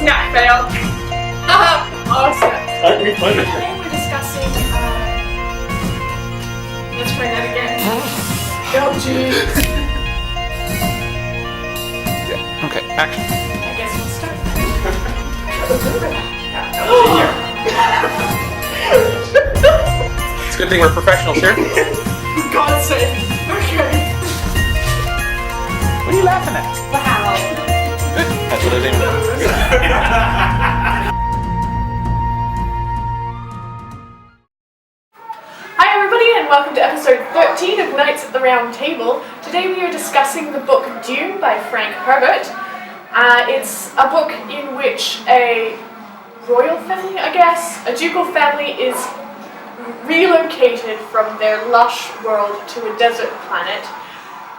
Snap fail. Awesome. Aren't we funny? Today we're discussing, let's try that again. Oh, jeez. Yeah. Okay, action. I guess we'll start It's a good thing we're professionals here. God's sake. Okay. What are you laughing at? Wow. Good. That's what I was aiming for. Hi everybody and welcome to episode 13 of Knights at the Round Table. Today we are discussing the book Dune by Frank Herbert. It's a book in which a royal family, I guess, a ducal family is relocated from their lush world to a desert planet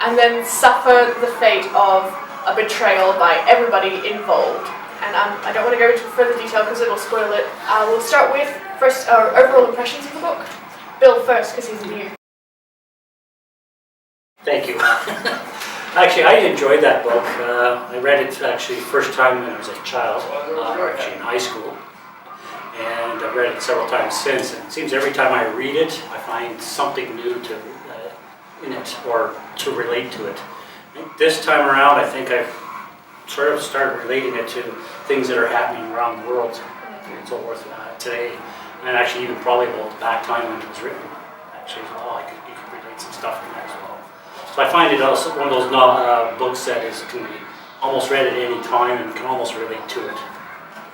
and then suffer the fate of a betrayal by everybody involved. And I don't want to go into further detail because it'll spoil it. We'll start with first our overall impressions of the book. Bill first, because he's new. Thank you. Actually, I enjoyed that book. I read it actually first time when I was a child, actually in high school. And I've read it several times since. And it seems every time I read it, I find something new in it or to relate to it. This time around, I think I've sort of started relating it to things that are happening around the world and so forth today. And actually even probably about back time when it was written, actually as well. You could relate some stuff in there as well. So I find it also one of those books that can be almost read at any time and can almost relate to it.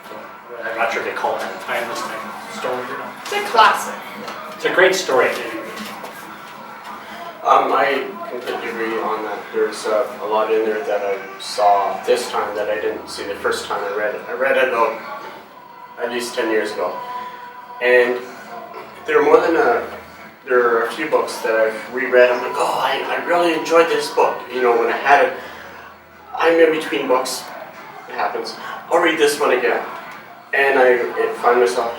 So I'm not sure if they call it a timeless type of story or not. It's a classic. It's a great story at any rate. I completely agree on that. There's a lot in there that I saw this time that I didn't see the first time I read it. I read it about at least 10 years ago. And there are a few books that I've reread. I'm like, oh, I really enjoyed this book. You know, when I had it, I'm in between books. It happens. I'll read this one again. And I find myself,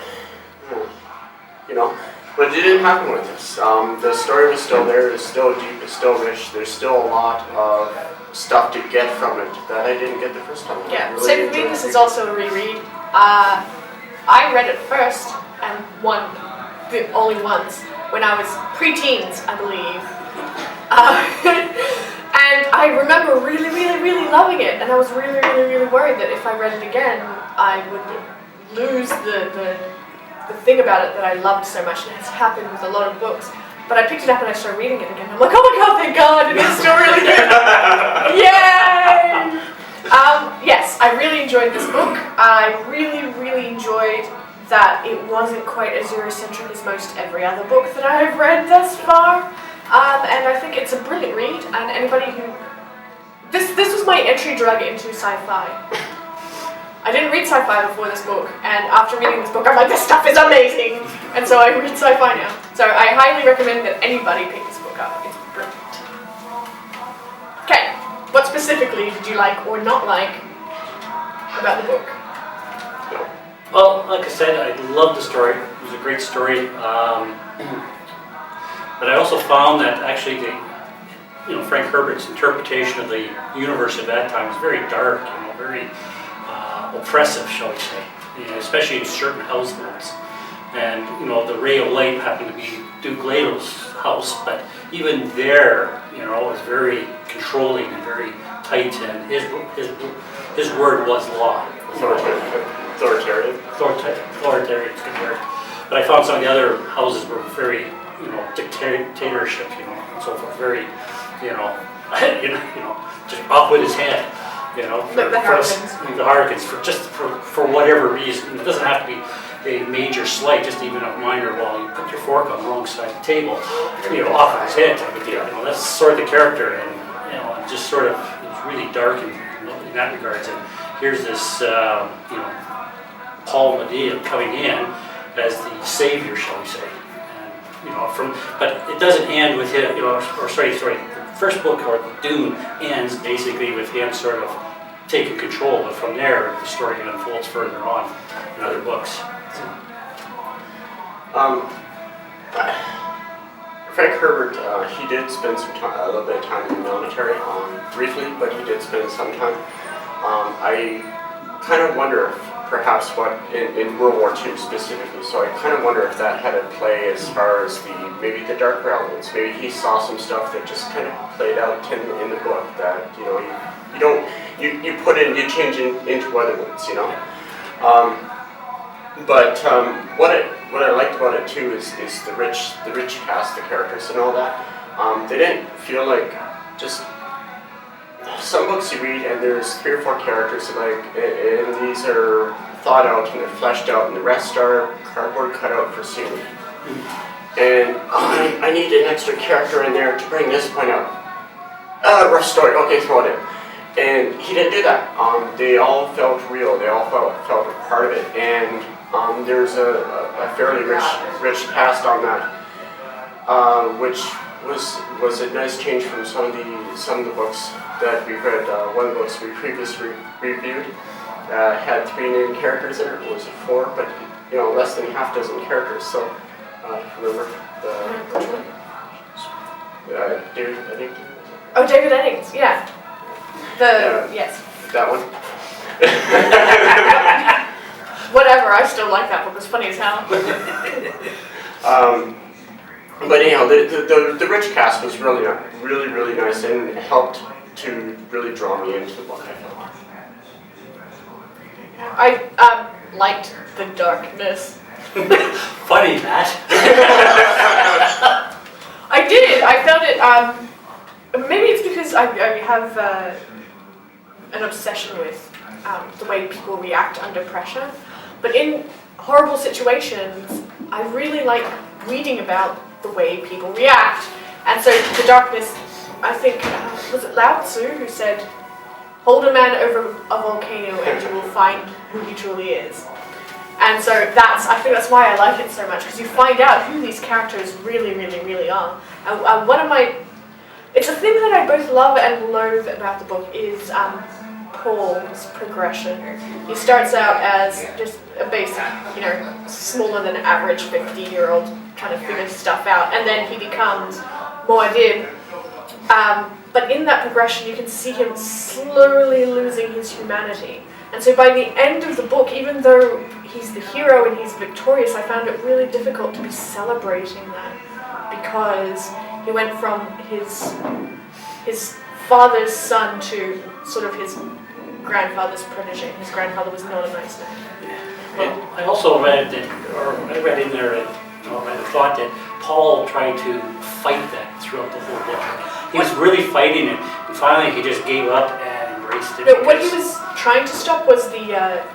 you know, but it didn't happen with this. The story was still there. It's still deep. It's still rich. There's still a lot of stuff to get from it that I didn't get the first time. Yeah, really same for me. This is also a reread. I read it first and the only once when I was pre-teens, I believe. And I remember really, really, really loving it. And I was really, really, really worried that if I read it again, I would lose the thing about it that I loved so much. And it's happened with a lot of books. But I picked it up and I started reading it again. I'm like, oh my god, thank god, it is still really good. Yay! Yes, I really enjoyed this book. I really, really enjoyed that it wasn't quite as Eurocentric as most every other book that I've read thus far. And I think it's a brilliant read, and anybody who... This was my entry drug into sci-fi. I didn't read sci-fi before this book, and after reading this book, I'm like, this stuff is amazing! And so I read sci-fi now. So I highly recommend that anybody pick this book up. It's brilliant. Okay, what specifically did you like or not like about the book? Well, like I said, I loved the story. It was a great story. But I also found that actually Frank Herbert's interpretation of the universe at that time was very dark, very oppressive, shall we say, especially in certain households. And the ray of light happened to be Duke Leto's house, but even there, it was very controlling and very tight, and his word was law. Authoritarian. Authoritarian is a good word. But I found some of the other houses were very, dictatorship, and so forth. Very, just off with his head, Like the Harkins. The Harkins, for whatever reason. It doesn't have to be a major slight, just even a minor. Well, you put your fork on the wrong side of the table, off of his head type of deal. That's sort of the character, and just sort of it was really dark in that regards. And here's this, Paul Medea coming in as the savior, shall we say. And, but it doesn't end with him, the first book, or Dune, ends basically with him sort of taking control, but from there, the story unfolds further on in other books. Frank Herbert, he did spend a little bit of time in the military, briefly, but he did spend some time. I kind of wonder if perhaps what in World War II specifically. So I kind of wonder if that had a play as far as maybe the darker elements. Maybe he saw some stuff that just kind of played out in the book that you put in, you change into other ones, you know. But what I liked about it too is the rich cast, the characters and all that. They didn't feel like just some books you read and there's 3 or 4 characters and these are thought out and they're fleshed out and the rest are cardboard cutout for scenery. And I need an extra character in there to bring this point out. Rough story, okay, throw it in. And he didn't do that. They all felt real, they all felt a part of it. And there's a fairly rich cast on that, which was a nice change from some of the books that we read. One of the books we previously reviewed had 3 named characters in it. It was 4, but less than half dozen characters. So remember David Eggleton? Oh, David Eddings, yeah. Yes. That one. Whatever, I still like that book. It's funny as hell. But anyhow, the rich cast was really nice and helped to really draw me into the book, I felt. I liked the darkness. Funny, Matt. I did. I felt it. Maybe it's because I have an obsession with the way people react under pressure. But in horrible situations, I really like reading about the way people react. And so the darkness, I think, was it Lao Tzu who said, hold a man over a volcano and you will find who he truly is. And so I think that's why I like it so much, because you find out who these characters really, really, really are. And it's a thing that I both love and loathe about the book is Paul's progression. He starts out as just a basic, smaller than average 15-year-old kind of figures stuff out, and then he becomes Muad'Dib. But in that progression, you can see him slowly losing his humanity. And so by the end of the book, even though he's the hero and he's victorious, I found it really difficult to be celebrating that, because he went from his father's son to sort of his grandfather's protege. His grandfather was not a nice man. Well, I also read in there, I thought that Paul tried to fight that throughout the whole book. He was really fighting it, and finally he just gave up and embraced it. No, what he was trying to stop was the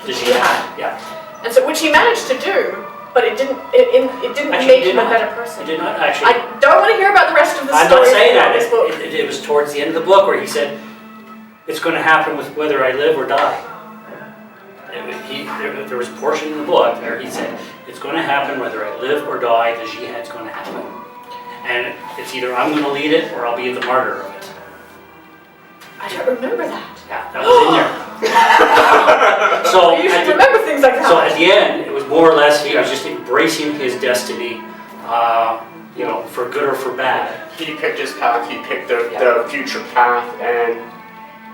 jihad. Yeah. And so, which he managed to do, but it didn't Actually, make him a better person. He did not actually. I don't want to hear about the rest of the I'm story. not saying that. This book. It was towards the end of the book where he said, it's going to happen with whether I live or die. There was a portion in the book where he said, it's going to happen whether I live or die, the jihad's going to happen. And it's either I'm going to lead it or I'll be the martyr of it. I don't remember that. Yeah, that was in there. So You should remember things like that. So at the end, it was more or less he was just embracing his destiny, for good or for bad. He picked his path, he picked the future path, and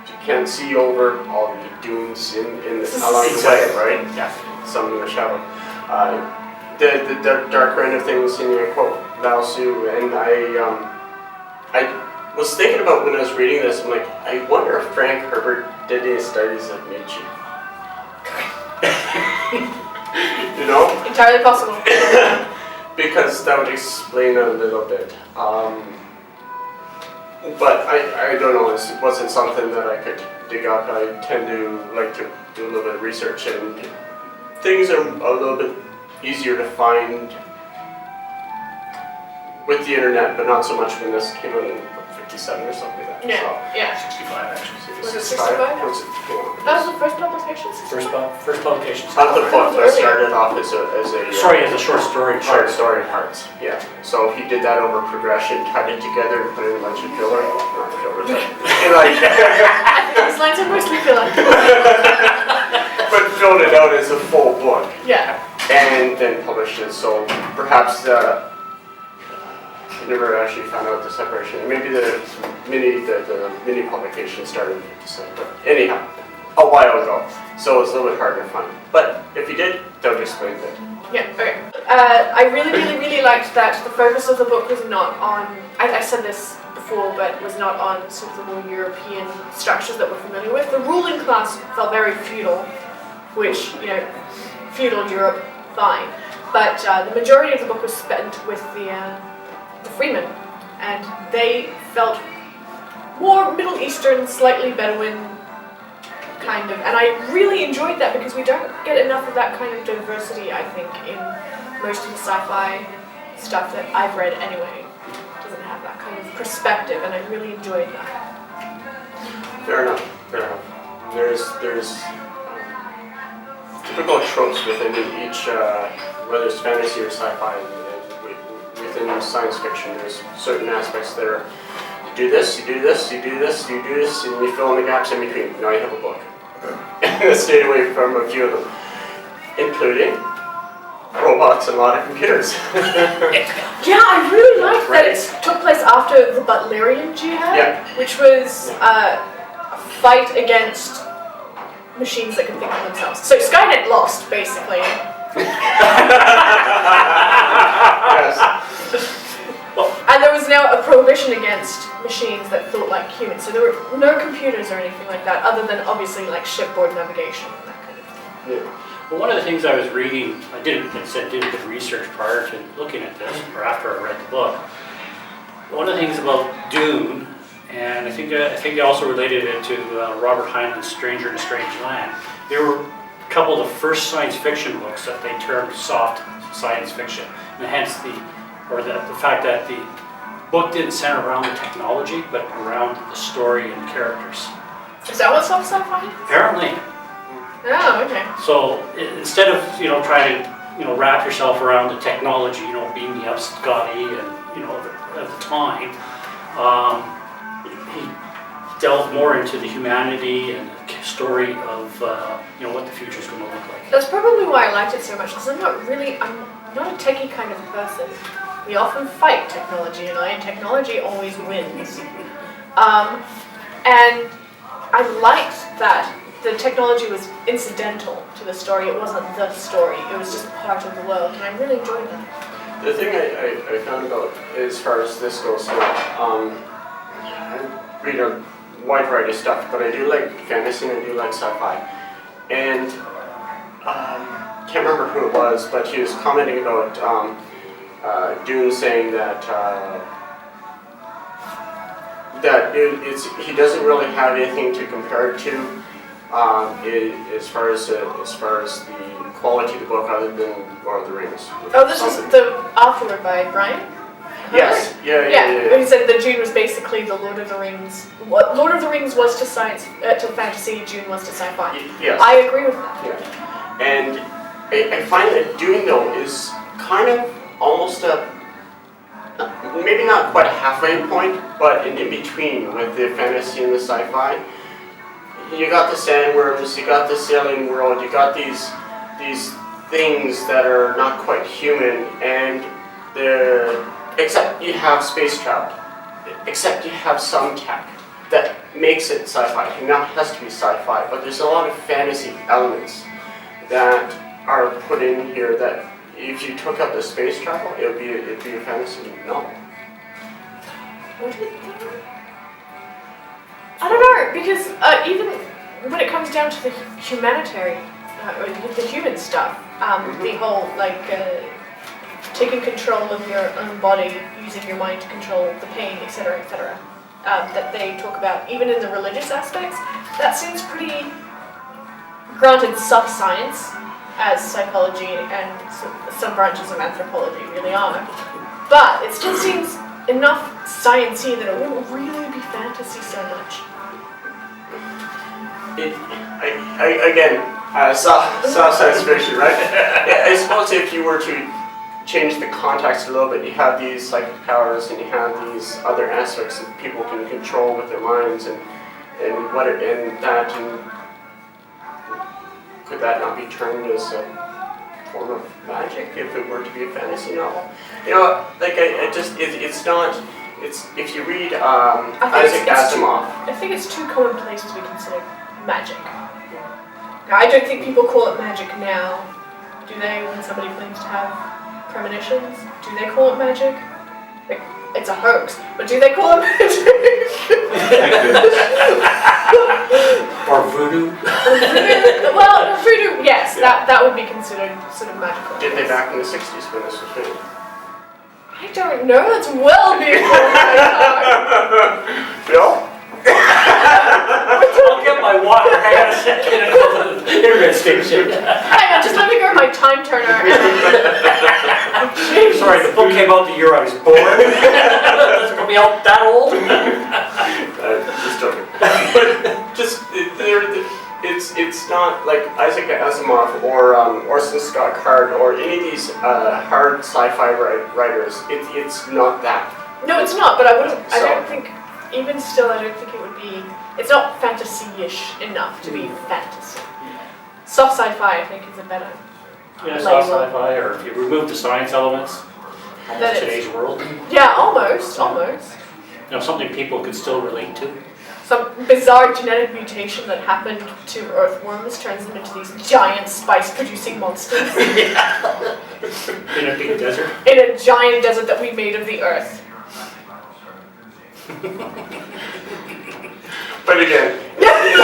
you can see over all the dunes along the way, right? Yeah. Some in the shadow. The darker end of things, and I quote Lao Tzu, and I was thinking about when I was reading this, I'm like, I wonder if Frank Herbert did any studies of Nietzsche. Entirely possible. Because that would explain a little bit. But I don't know, it wasn't something that I could dig up. I tend to like to do a little bit of research, and things are a little bit easier to find with the internet, but not so much when this came out in 57 or something like that. Yeah, So, yeah. 65 actually. Was it 65? Was it, That was the first publication? First publication. Not the book, but started off as a Sorry, as a short story. short story in parts. Yeah. So he did that over progression, tied it together, and put in a bunch of filler. Not filler, but These lines are mostly filler. but filled it out as a full book. Yeah. And then published it. So perhaps I never actually found out the separation. Maybe the mini publication started in 57. But anyhow, a while ago, so it's a little bit harder to find. But if you did, don't explain it. Yeah, okay. I really liked that the focus of the book was not on, I said this before, but was not on sort of the more European structures that we're familiar with. The ruling class felt very feudal, which, feudal Europe, fine. But the majority of the book was spent with the freemen, and they felt more Middle Eastern, slightly Bedouin kind of, and I really enjoyed that because we don't get enough of that kind of diversity, I think, in most of the sci-fi stuff that I've read anyway. It doesn't have that kind of perspective, and I really enjoyed that. Fair enough. There's typical tropes within each, whether it's fantasy or sci-fi, and within science fiction, there's certain aspects that are, you do this, you do this, you do this, you do this, and you fill in the gaps in between. Now you have a book. I stayed away from a few of them, including robots and a lot of computers. Yeah, I really liked that it took place after the Butlerian Jihad, which was a fight against machines that can think of themselves. So Skynet lost, basically. Yes. And there was now a prohibition against machines that thought like humans. So there were no computers or anything like that, other than obviously like shipboard navigation and that kind of thing. Yeah. Well, one of the things I was reading, I did a bit of research prior to looking at this, or after I read the book. One of the things about Dune, and I think they also related it to Robert Heinlein's Stranger in a Strange Land. They were a couple of the first science fiction books that they termed soft science fiction, and hence the fact that the book didn't center around the technology, but around the story and characters. Is that what soft sci-fi is? Apparently. Oh, okay. So instead of trying to wrap yourself around the technology, being the up Scotty and at the time, he delved more into the humanity and the story of what the future is going to look like. That's probably why I liked it so much, because I'm not a techie kind of person. We often fight technology, and technology always wins. And I liked that the technology was incidental to the story. It wasn't the story. It was just part of the world, and I really enjoyed that. The thing I found out as far as this goes, I read a wide variety of stuff, but I do like fantasy and I do like sci-fi. And can't remember who it was, but he was commenting about Dune, saying that he doesn't really have anything to compare it to as far as the quality of the book, other than Lord of the Rings. Oh, this is the afterword by Brian? Yes. Yeah. He said that Dune was basically the Lord of the Rings. What Lord of the Rings was to science, to fantasy, Dune was to sci-fi. Yes. I agree with that. Yeah. And I find that Dune, though, is kind of almost maybe not quite a halfway point, but in between with the fantasy and the sci-fi. You got the sandworms, you got this alien world, you got these things that are not quite human, and except you have space travel, except you have some tech that makes it sci-fi. It now has to be sci-fi, but there's a lot of fantasy elements that are put in here that if you took out the space travel, it'd be a fantasy novel. I don't know, because even when it comes down to the humanitarian, or the human stuff, the whole taking control of your own body, using your mind to control the pain, etc., etc., that they talk about, even in the religious aspects, that seems pretty, granted, sub-science, as psychology and some branches of anthropology really are, but it still seems enough sciencey that it wouldn't really be fantasy so much. Soft science fiction, right? I suppose if you were to change the context a little bit, you have these psychic powers and you have these other aspects that people can control with their minds, and could that not be termed as a form of magic if it were to be a fantasy novel? It's if you read Isaac Asimov. I think it's too commonplace to be considered magic. I don't think people call it magic now. Do they, when somebody claims to have premonitions? Do they call it magic? Like, it's a hoax, but do they call it magic? Or voodoo. Well, voodoo, yes, that would be considered sort of magical. Did they back in the 60s when this was made? I don't know, that's well before my time. Bill? I'll get my water. Hang on a second. And go to the internet station. Hang on, just let me grab my time turner. Sorry, the book came out the year I was born. Does it be out that old? Just joking. But it's not like Isaac Asimov or Orson Scott Card or any of these hard sci-fi writers. It's not that. No, it's not, but I don't So- think, even still, I don't think it would be, it's not fantasy-ish enough to be fantasy. Soft sci-fi, I think, is a better. Yeah, soft sci-fi, or if you remove the science elements, That that's is- today's world. Yeah, almost. Something people could still relate to. Some bizarre genetic mutation that happened to earthworms turns them into these giant spice-producing monsters In a big desert. in a giant desert that we made of the earth. But again, it's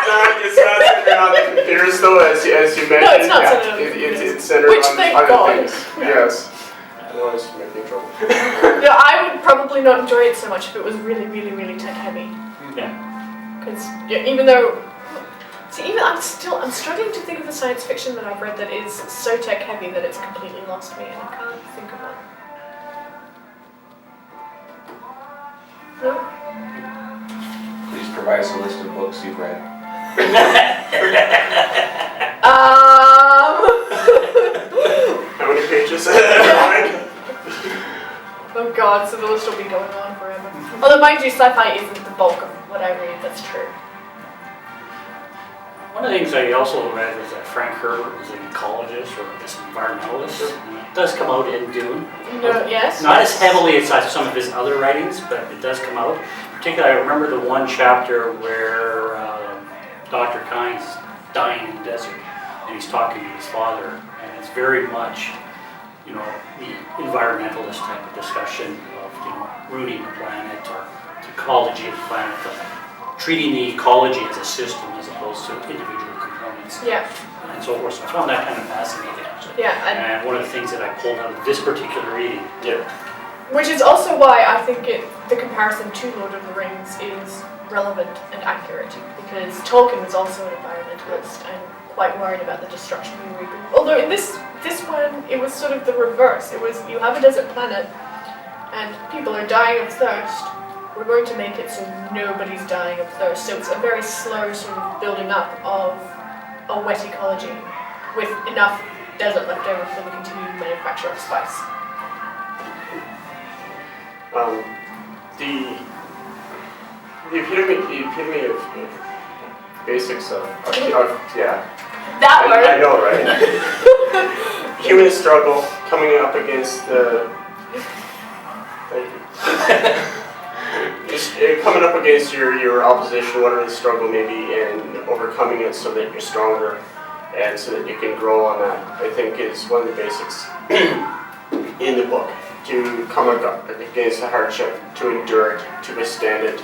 not centered on the computers though, as you mentioned. No, it's not centered on the computers. It's centered Which, on thank other God. things. Yes. Otherwise, you might be in trouble. No, I would probably not enjoy it so much if it was really, really, really tech-heavy. Yeah. Because even though, I'm struggling to think of a science fiction that I've read that is so tech-heavy that it's completely lost me, and I can't think of one. No? Please provide us a list of books you've read. How many pages? Oh God, so the list will be going on forever. Although mind you, sci-fi isn't the bulk of what I read, that's true. One of the things I also read was that Frank Herbert was an ecologist or I guess environmentalist. And it does come out in Dune. No, yes? Not as heavily as some of his other writings, but it does come out. Particularly, I remember the one chapter where Dr. Kynes is dying in the desert, and he's talking to his father, and it's very much, the environmentalist type of discussion of, rooting the planet or the ecology of the planet, treating the ecology as a system as opposed to individual components, Yeah, and so forth. So I found that kind of fascinating, actually. yeah. And one of the things that I pulled out of this particular reading, Which is also why I think the comparison to Lord of the Rings is relevant and accurate, because Tolkien was also an environmentalist and quite worried about the destruction we reap. Although in this one, it was sort of the reverse. It was, you have a desert planet, and people are dying of thirst. We're going to make it so nobody's dying of thirst. So it's a very slow sort of building up of a wet ecology with enough desert left over for the continued manufacture of spice. The epitome of basics of yeah. That word. I know, right? Human struggle coming up against the. Thank you. Just coming up against your opposition, whatever the struggle may be, and overcoming it so that you're stronger, and so that you can grow on that. I think is one of the basics in the book. To come against a hardship, to endure it, to withstand it,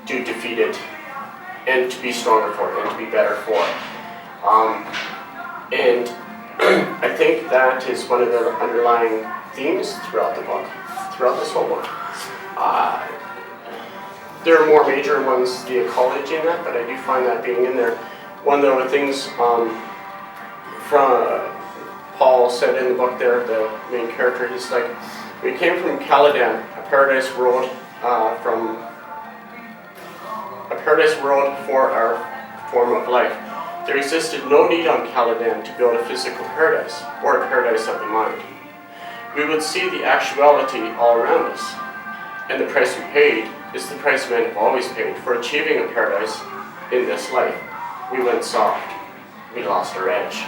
to defeat it, and to be stronger for it, and to be better for it. And I think that is one of the underlying themes throughout the book, throughout this whole book. There are more major ones, the ecology in that, but I do find that being in there. One of the things from Paul said in the book there, the main character, he's like, we came from Caladan, a paradise world for our form of life. There existed no need on Caladan to build a physical paradise, or a paradise of the mind. We would see the actuality all around us, and the price we paid is the price men have always paid for achieving a paradise in this life. We went soft. We lost our edge.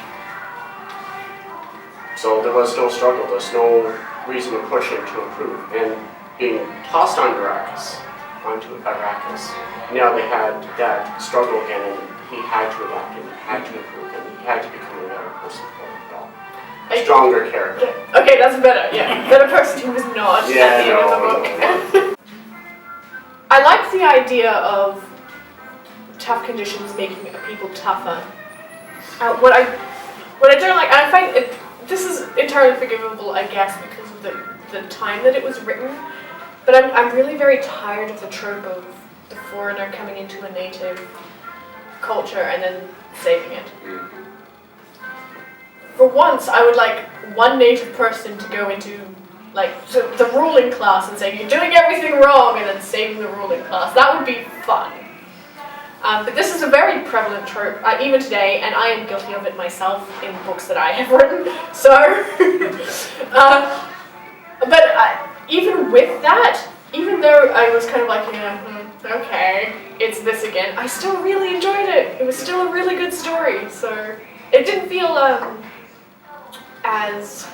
So there was no struggle, there was no reason to push him to improve. And being tossed onto Arrakis, now they had that struggle again, and he had to adapt, and he had to improve, and he had to become a better person for it all. A stronger character. Okay, that's better, yeah. Than a person who was not at the end of the book. I like the idea of tough conditions making people tougher. What I don't like, and I find this is entirely forgivable, I guess, because of the time that it was written, but I'm really very tired of the trope of the foreigner coming into a native culture and then saving it. For once, I would like one native person to go into the ruling class and say, you're doing everything wrong, and then saving the ruling class. That would be fun. But this is a very prevalent trope, even today, and I am guilty of it myself in books that I have written. So, even with that, even though I was kind of like, okay, it's this again, I still really enjoyed it. It was still a really good story, so it didn't feel as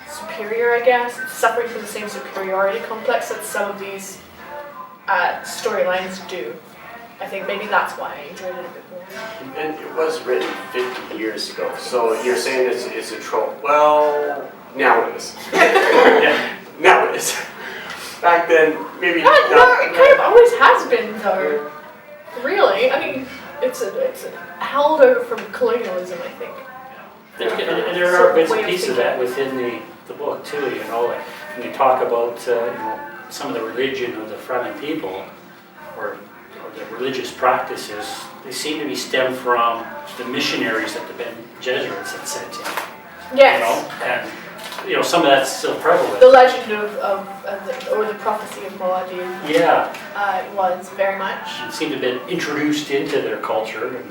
superior, I guess, suffering from the same superiority complex that some of these storylines do. I think maybe that's why I enjoyed it a bit more. And it was written 50 years ago, so you're saying it's a trope. Well, now it is. Now it is. Back then, maybe no, it kind of always has been, though. Really, I mean, it's held over from colonialism, I think. There are bits and pieces of that within the book too. When you talk about some of the religion of the Fremen people, or the religious practices, they seem to be stemmed from the missionaries that the Jesuits had sent in. Yes. And some of that's still prevalent. The legend or the prophecy of Moadi. Yeah. Was very much. It seemed to have been introduced into their culture.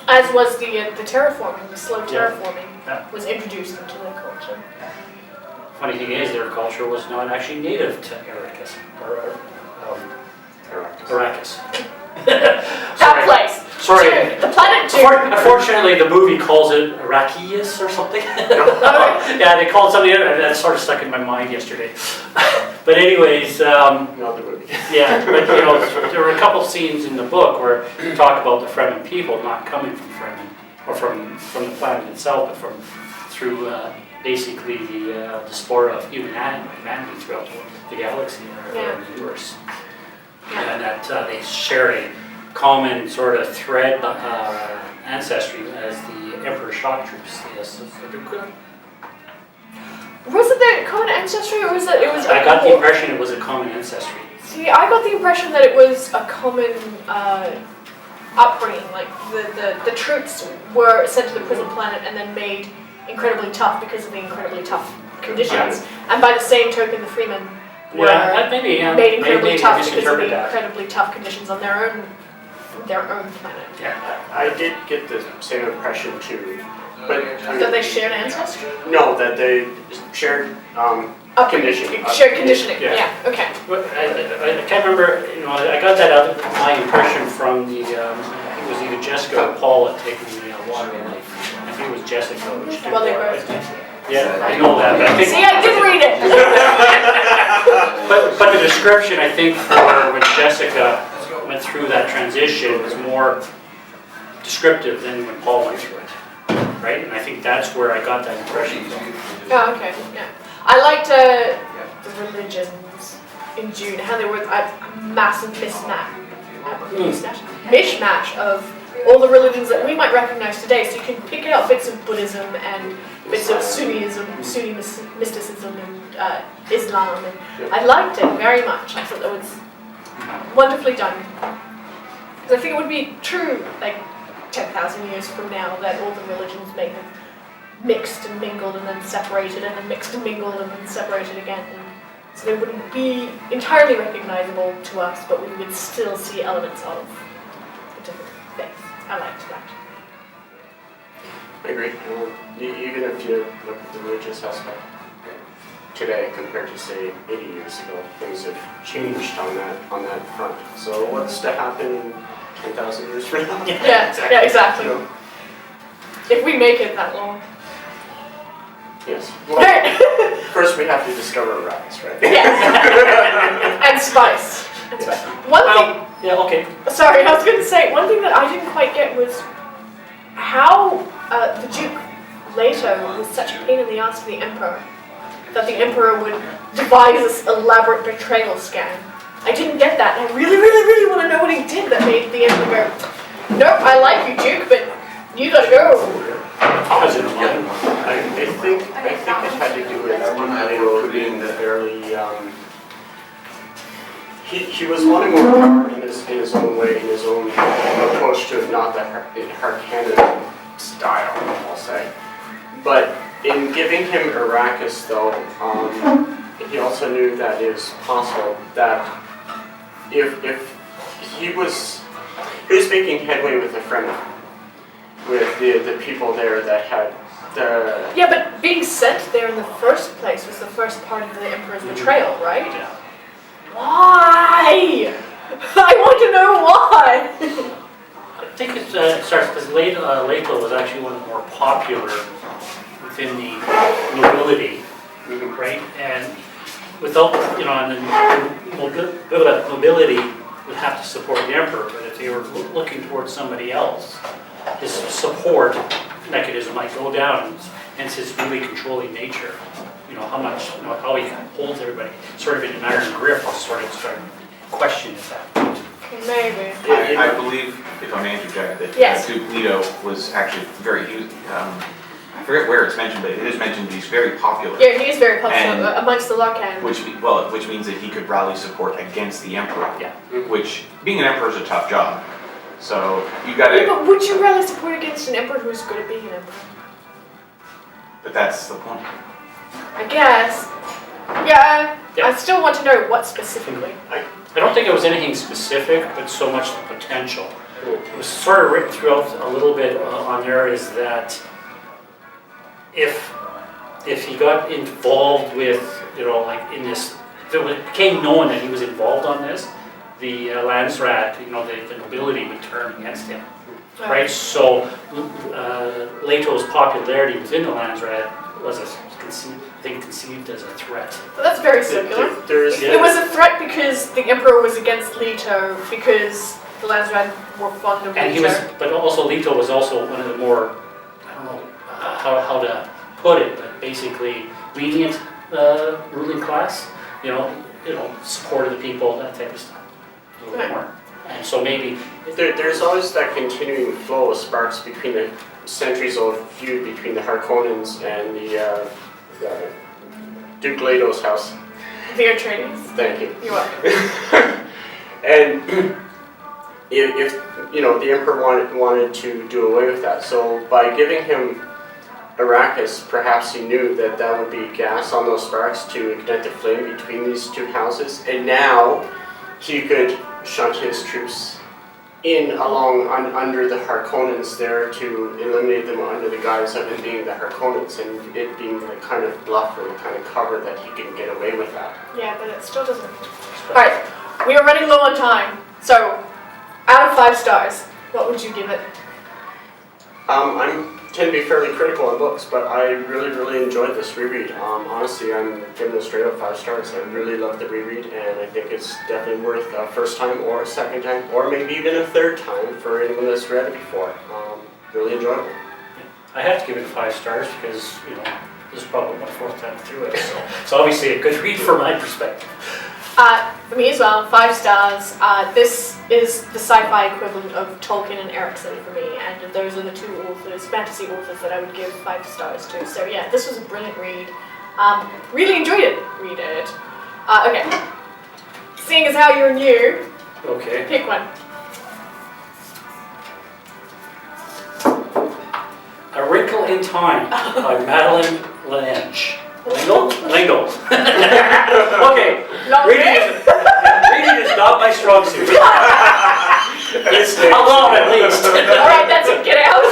As was the terraforming, the slow terraforming was introduced into their culture. Funny thing is, their culture was not actually native to Arrakis. Arrakis. That place. Sorry. Dune. The planet Dune. Unfortunately, the movie calls it Arrakis or something. Yeah, they called it something, and that sort of stuck in my mind yesterday. But anyways, not the movie. Yeah, but there were a couple scenes in the book where you talk about the Fremen people not coming from Fremen, or from the planet itself, but through basically the diaspora of humanity throughout the galaxy or the universe. And that they share a common sort of thread ancestry as the Emperor shock troops. Yes, Was it the common ancestry, or was it? I got the impression it was a common ancestry. See, I got the impression that it was a common upbringing. Like the troops were sent to the prison planet and then made incredibly tough because of the incredibly tough conditions. And by the same token, the Freemen were made incredibly tough because of the incredibly tough conditions on their own planet. Yeah, I did get the same impression too. But that they shared ancestry? No, that they shared conditioning. Shared conditioning. Yeah. Okay. But I can't remember. I got that out of my impression from the. I think it was either Jessica or Paula taking the water of life. I think it was Jessica. Well, they both did. Yeah, I know that. But I think. See, I did read it. but the description, I think, for when Jessica went through that transition was more descriptive than when Paul went through it. Right? And I think that's where I got that impression from. Oh, okay. Yeah. I liked the religions in Dune, how they were a massive mishmash of all the religions that we might recognize today. So you can pick out bits of Buddhism and bits of Sunni mysticism and Islam. And I liked it very much. I thought that was wonderfully done. Because I think it would be true, 10,000 years from now, that all the religions may have mixed and mingled and then separated, and then mixed and mingled and then separated again. And so they wouldn't be entirely recognizable to us, but we would still see elements of the different faiths. I liked that. I agree. Even if you look at the religious aspect today compared to, say, 80 years ago, things have changed on that front. So what's to happen 10,000 years from now? Yeah, exactly. If we make it that long. Yes. Well, first we have to discover rice, right? Yes. And spice. One thing. Yeah, okay. Sorry, I was going to say, one thing that I didn't quite get was how the Duke later was such a pain in the ass to the Emperor, that the Emperor would devise this elaborate betrayal scam. I didn't get that, and I really, really, really want to know what he did that made the Emperor go, nope, I like you, Duke, but you gotta go. I think it had to do with Leo being fairly. He was wanting more power in his own way, in his own approach to it, not the Harkonnen style, I'll say. But in giving him Arrakis, though, he also knew that it was possible that if he was making headway with a friend, with the people there that had the... Yeah, but being sent there in the first place was the first part of the Emperor's betrayal, right? Yeah. Why? I want to know why! I think it starts because Leto was actually one of the more popular within the nobility, right? And without, and the nobility would have to support the Emperor, but if they were looking towards somebody else, his support mechanism might go down, hence his really controlling nature. How he holds everybody sort of in an iron grip, sort of starting to question at that point. Maybe. I believe, if I may interject, that Yes. Duke Leto was actually I forget where it's mentioned, but it is mentioned he's very popular. Yeah, he is very popular And- amongst the Larkan. Which means that he could rally support against the Emperor. Yeah. Which, being an Emperor is a tough job. So, you gotta... Yeah, but would you rally support against an Emperor who's good at being an Emperor? But that's the point. I guess. Yeah, Yeah. I still want to know what specifically. I don't think it was anything specific, but so much the potential. It was sort of written throughout a little bit on there is that if he got involved with, in this, if it became known that he was involved on this, the Landsrat, the nobility would turn against him, right? So Leto's popularity within the Landsrat was conceived as a threat. But that's very circular. It was a threat because the Emperor was against Leto, because the Landsrat were fond of And Leto. but also Leto was also one of the more, I don't know how to put it, but basically lenient ruling class, support of the people, that type of stuff, a little bit more. And so maybe There's always that continuing flow of sparks between the centuries-old feud between the Harkonnens and the Duke Leto's house. The Atreides. Thank you. You're welcome. And if the Emperor wanted to do away with that, so by giving him Arrakis, perhaps he knew that would be gas on those sparks to ignite the flame between these two houses, and now he could shunt his troops under the Harkonnens there to eliminate them under the guise of it being the Harkonnens and it being the kind of bluff or the kind of cover that he can get away with that. Yeah, but it still doesn't. Alright, we are running low on time. So, out of 5 stars, what would you give it? I tend to be fairly critical on books, but I really, really enjoyed this reread. Honestly, I'm giving it straight up 5 stars. I really love the reread, and I think it's definitely worth a first time or a second time, or maybe even a third time for anyone that's read it before. Really enjoyable. I have to give it 5 stars because, this is probably my 4th time through it, so it's obviously a good read from my perspective. For me as well, 5 stars. This is the sci-fi equivalent of Tolkien and Erikson for me, and those are the 2 authors, fantasy authors, that I would give 5 stars to. So yeah, this was a brilliant read. Really enjoyed it. Read it. Okay. Seeing as how you're new, Okay. pick one. A Wrinkle in Time by Madeline Lange. Lingle. Okay. Reading is not my strong suit. It's alone at least. Alright, that's it, get out!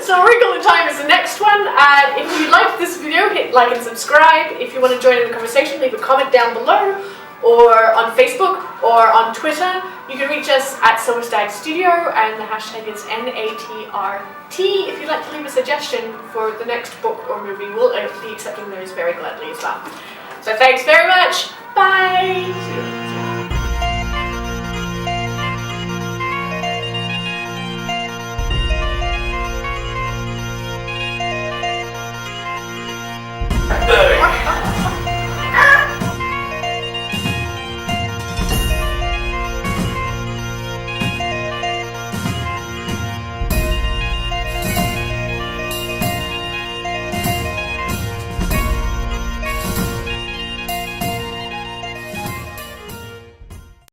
So Wrinkle in Time is the next one. If you liked this video, hit like and subscribe. If you want to join in the conversation, leave a comment down below, or on Facebook, or on Twitter. You can reach us at Silver Stag Studio, and the hashtag is NATRT. If you'd like to leave a suggestion for the next book or movie, we'll be accepting those very gladly as well. So thanks very much. Bye! See ya.